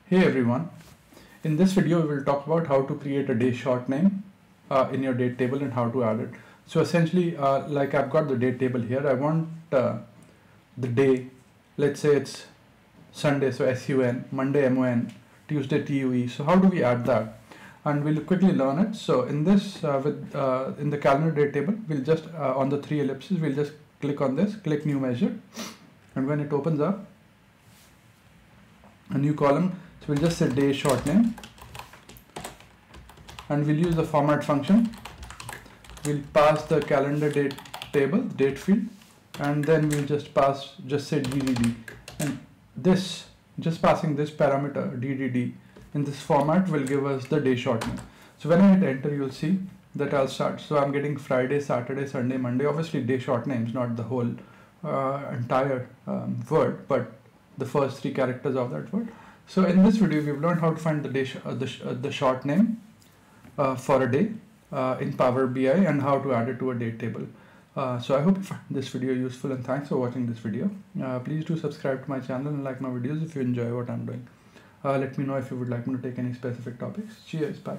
Hey everyone, in this video we will talk about how to create a day short name in your date table and how to add it. So essentially, like I've got the date table here, I want the day, let's say it's Sunday, so SUN, Monday MON, Tuesday TUE. So how do we add that? And we'll quickly learn it. So in this, in the calendar date table, we'll just, on the three ellipses, we'll just click on this, click new measure. And when it opens up, a new column, so we'll just say day short name, and we'll use the format function. We'll pass the calendar date table, date field, and then we'll just say DDD, and this, just passing this parameter DDD in this format will give us the day short name. So when I hit enter, you'll see that I'll start. So I'm getting Friday, Saturday, Sunday, Monday, obviously day short names, not the whole entire word, but the first three characters of that word. So in this video, we've learned how to find the day the short name for a day in Power BI and how to add it to a date table. So I hope you find this video useful, and thanks for watching this video. Please do subscribe to my channel and like my videos if you enjoy what I'm doing. Let me know if you would like me to take any specific topics. Cheers, bye.